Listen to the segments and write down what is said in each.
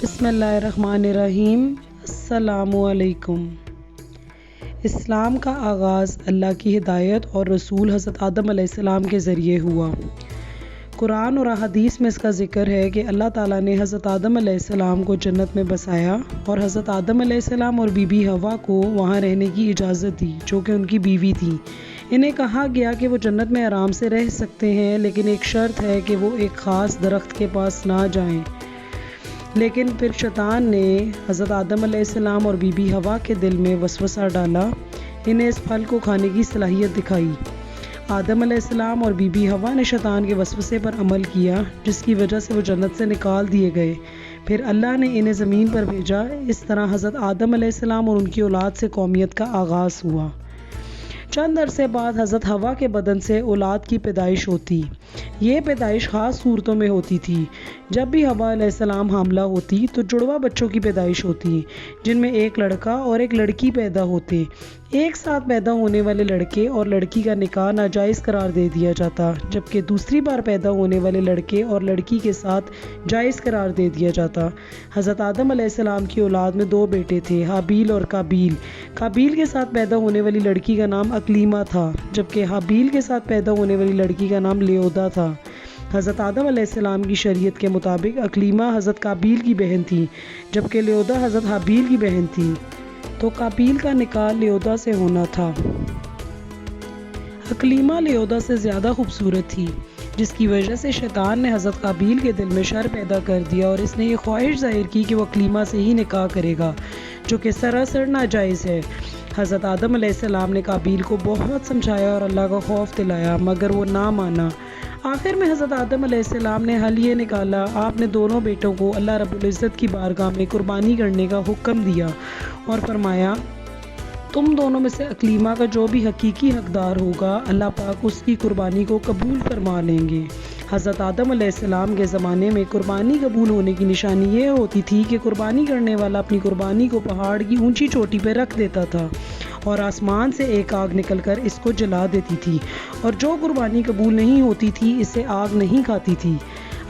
بسم اللہ الرحمن الرحیم۔ السلام علیکم۔ اسلام کا آغاز اللہ کی ہدایت اور رسول حضرت آدم علیہ السلام کے ذریعے ہوا۔ قرآن اور احادیث میں اس کا ذکر ہے کہ اللہ تعالیٰ نے حضرت آدم علیہ السلام کو جنت میں بسایا اور حضرت آدم علیہ السلام اور بی بی حوا کو وہاں رہنے کی اجازت دی جو کہ ان کی بیوی تھی۔ انہیں کہا گیا کہ وہ جنت میں آرام سے رہ سکتے ہیں، لیکن ایک شرط ہے کہ وہ ایک خاص درخت کے پاس نہ جائیں۔ لیکن پھر شیطان نے حضرت آدم علیہ السلام اور بی بی حوا کے دل میں وسوسہ ڈالا، انہیں اس پھل کو کھانے کی صلاحیت دکھائی۔ آدم علیہ السلام اور بی بی حوا نے شیطان کے وسوسے پر عمل کیا، جس کی وجہ سے وہ جنت سے نکال دیے گئے۔ پھر اللہ نے انہیں زمین پر بھیجا۔ اس طرح حضرت آدم علیہ السلام اور ان کی اولاد سے قومیت کا آغاز ہوا۔ چند عرصے بعد حضرت حوا کے بدن سے اولاد کی پیدائش ہوتی۔ یہ پیدائش خاص صورتوں میں ہوتی تھی۔ جب بھی حوا علیہ السلام حاملہ ہوتی تو جڑواں بچوں کی پیدائش ہوتی، جن میں ایک لڑکا اور ایک لڑکی پیدا ہوتے۔ ایک ساتھ پیدا ہونے والے لڑکے اور لڑکی کا نکاح ناجائز قرار دے دیا جاتا، جبکہ دوسری بار پیدا ہونے والے لڑکے اور لڑکی کے ساتھ جائز قرار دے دیا جاتا۔ حضرت آدم علیہ السلام کی اولاد میں 2 بیٹے تھے، حابیل اور قابیل۔ قابیل کے ساتھ پیدا ہونے والی لڑکی کا نام اکلیمہ تھا، جبکہ حابیل کے ساتھ پیدا ہونے والی لڑکی کا نام لیودا تھا۔ حضرت آدم علیہ السلام کی شریعت کے مطابق اکلیمہ حضرت قابیل کی بہن تھی، جبکہ لیودا حضرت حابیل کی بہن تھی، تو قابیل کا نکاح لیودا سے ہونا تھا۔ اکلیمہ لیودا سے زیادہ خوبصورت تھی، جس کی وجہ سے شیطان نے حضرت قابیل کے دل میں شر پیدا کر دیا اور اس نے یہ خواہش ظاہر کی کہ وہ اکلیمہ سے ہی نکاح کرے گا، جو کہ سراسر ناجائز ہے۔ حضرت آدم علیہ السلام نے قابیل کو بہت سمجھایا اور اللہ کا خوف دلایا، مگر وہ نہ مانا۔ آخر میں حضرت آدم علیہ السلام نے حل یہ نکالا، آپ نے دونوں بیٹوں کو اللہ رب العزت کی بارگاہ میں قربانی کرنے کا حکم دیا اور فرمایا، تم دونوں میں سے اکلیمہ کا جو بھی حقیقی حقدار ہوگا، اللہ پاک اس کی قربانی کو قبول فرما لیں گے۔ حضرت آدم علیہ السلام کے زمانے میں قربانی قبول ہونے کی نشانی یہ ہوتی تھی کہ قربانی کرنے والا اپنی قربانی کو پہاڑ کی اونچی چوٹی پہ رکھ دیتا تھا اور آسمان سے ایک آگ نکل کر اس کو جلا دیتی تھی، اور جو قربانی قبول نہیں ہوتی تھی اسے آگ نہیں کھاتی تھی۔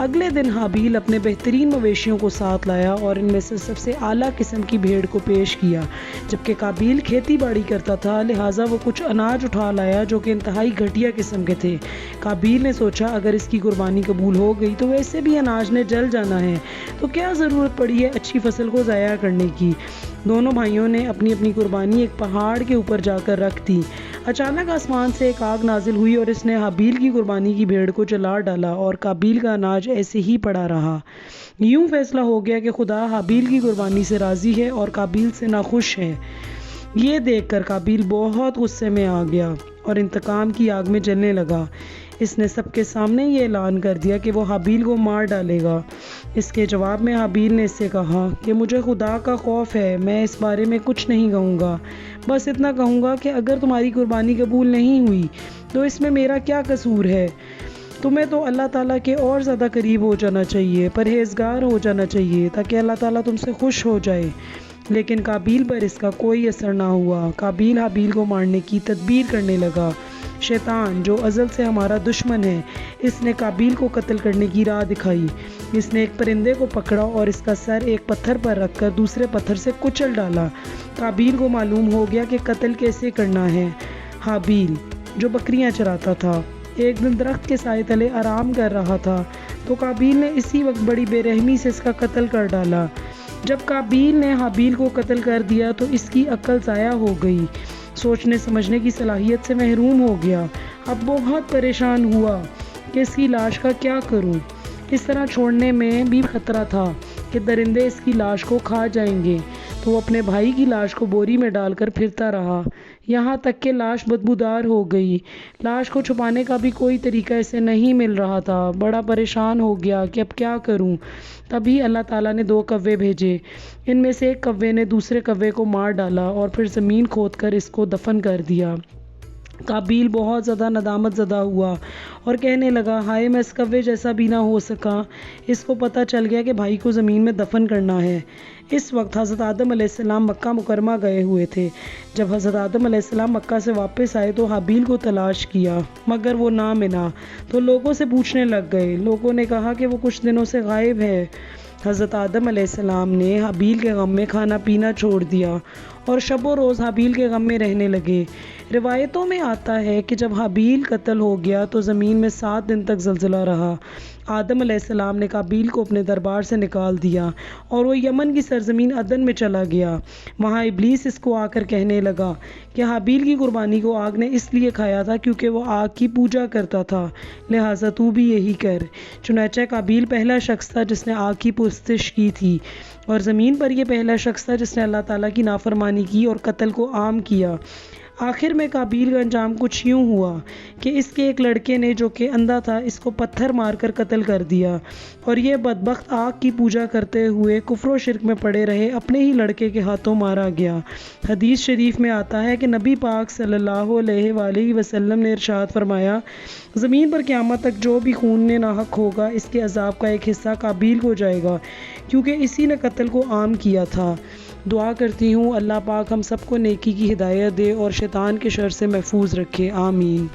اگلے دن حابیل اپنے بہترین مویشیوں کو ساتھ لایا اور ان میں سے سب سے اعلیٰ قسم کی بھیڑ کو پیش کیا، جبکہ قابیل کھیتی باڑی کرتا تھا، لہٰذا وہ کچھ اناج اٹھا لایا جو کہ انتہائی گھٹیا قسم کے تھے۔ قابیل نے سوچا اگر اس کی قربانی قبول ہو گئی تو ویسے بھی اناج نے جل جانا ہے، تو کیا ضرورت پڑی ہے اچھی فصل کو ضائع کرنے کی۔ دونوں بھائیوں نے اپنی اپنی قربانی ایک پہاڑ کے اوپر جا کر رکھ دی۔ اچانک آسمان سے ایک آگ نازل ہوئی اور اس نے حابیل کی قربانی کی بھیڑ کو جلا ڈالا اور قابیل کا اناج ایسے ہی پڑا رہا۔ یوں فیصلہ ہو گیا کہ خدا حابیل کی قربانی سے راضی ہے اور قابیل سے ناخوش ہے۔ یہ دیکھ کر قابیل بہت غصے میں آ گیا اور انتقام کی آگ میں جلنے لگا۔ اس نے سب کے سامنے یہ اعلان کر دیا کہ وہ حابیل کو مار ڈالے گا۔ اس کے جواب میں حابیل نے اس سے کہا کہ مجھے خدا کا خوف ہے، میں اس بارے میں کچھ نہیں کہوں گا، بس اتنا کہوں گا کہ اگر تمہاری قربانی قبول نہیں ہوئی تو اس میں میرا کیا قصور ہے؟ تمہیں تو اللہ تعالیٰ کے اور زیادہ قریب ہو جانا چاہیے، پرہیزگار ہو جانا چاہیے تاکہ اللہ تعالیٰ تم سے خوش ہو جائے۔ لیکن قابیل پر اس کا کوئی اثر نہ ہوا۔ قابیل حابیل کو مارنے کی تدبیر کرنے لگا۔ شیطان جو ازل سے ہمارا دشمن ہے، اس نے قابیل کو قتل کرنے کی راہ دکھائی۔ اس نے ایک پرندے کو پکڑا اور اس کا سر ایک پتھر پر رکھ کر دوسرے پتھر سے کچل ڈالا۔ قابیل کو معلوم ہو گیا کہ قتل کیسے کرنا ہے۔ حابیل جو بکریاں چراتا تھا ایک دن درخت کے سائے تلے آرام کر رہا تھا، تو قابیل نے اسی وقت بڑی بے رحمی سے اس کا قتل کر ڈالا۔ جب قابیل نے حابیل کو قتل کر دیا تو اس کی عقل ضائع ہو گئی، سوچنے سمجھنے کی صلاحیت سے محروم ہو گیا۔ اب بہت پریشان ہوا کہ اس کی لاش کا کیا کروں۔ اس طرح چھوڑنے میں بھی خطرہ تھا کہ درندے اس کی لاش کو کھا جائیں گے، تو وہ اپنے بھائی کی لاش کو بوری میں ڈال کر پھرتا رہا، یہاں تک کہ لاش بدبودار ہو گئی۔ لاش کو چھپانے کا بھی کوئی طریقہ اسے نہیں مل رہا تھا۔ بڑا پریشان ہو گیا کہ اب کیا کروں۔ تبھی اللہ تعالیٰ نے 2 کوے بھیجے۔ ان میں سے ایک کوے نے دوسرے کوے کو مار ڈالا اور پھر زمین کھود کر اس کو دفن کر دیا۔ قابیل بہت زیادہ ندامت زدہ ہوا اور کہنے لگا، ہائے میں اس کوے جیسا بھی نہ ہو سکا۔ اس کو پتہ چل گیا کہ بھائی کو زمین میں دفن کرنا ہے۔ اس وقت حضرت آدم علیہ السلام مکہ مکرمہ گئے ہوئے تھے۔ جب حضرت آدم علیہ السلام مکہ سے واپس آئے تو حابیل کو تلاش کیا، مگر وہ نہ ملا، تو لوگوں سے پوچھنے لگ گئے۔ لوگوں نے کہا کہ وہ کچھ دنوں سے غائب ہے۔ حضرت آدم علیہ السلام نے حابیل کے غم میں کھانا پینا چھوڑ دیا اور شب و روز حابیل کے غم میں رہنے لگے۔ روایتوں میں آتا ہے کہ جب حابیل قتل ہو گیا تو زمین میں 7 دن تک زلزلہ رہا۔ آدم علیہ السلام نے قابیل کو اپنے دربار سے نکال دیا اور وہ یمن کی سرزمین عدن میں چلا گیا۔ وہاں ابلیس اس کو آ کر کہنے لگا کہ حابیل کی قربانی کو آگ نے اس لیے کھایا تھا کیونکہ وہ آگ کی پوجا کرتا تھا، لہٰذا تو بھی یہی کر۔ چنانچہ قابیل پہلا شخص تھا جس نے آگ کی پرستش کی تھی، اور زمین پر یہ پہلا شخص تھا جس نے اللہ تعالیٰ کی نافرمانی کی اور قتل کو عام کیا۔ آخر میں قابیل کا انجام کچھ یوں ہوا کہ اس کے ایک لڑکے نے جو کہ اندھا تھا اس کو پتھر مار کر قتل کر دیا، اور یہ بدبخت آگ کی پوجا کرتے ہوئے کفر و شرک میں پڑے رہے اپنے ہی لڑکے کے ہاتھوں مارا گیا۔ حدیث شریف میں آتا ہے کہ نبی پاک صلی اللہ علیہ وآلہ وسلم نے ارشاد فرمایا، زمین پر قیامت تک جو بھی خون نے ناحق ہوگا اس کے عذاب کا ایک حصہ قابیل کو جائے گا، کیونکہ اسی نے قتل کو عام کیا تھا۔ دعا کرتی ہوں اللہ پاک ہم سب کو نیکی کی ہدایت دے اور شیطان کے شر سے محفوظ رکھے، آمین۔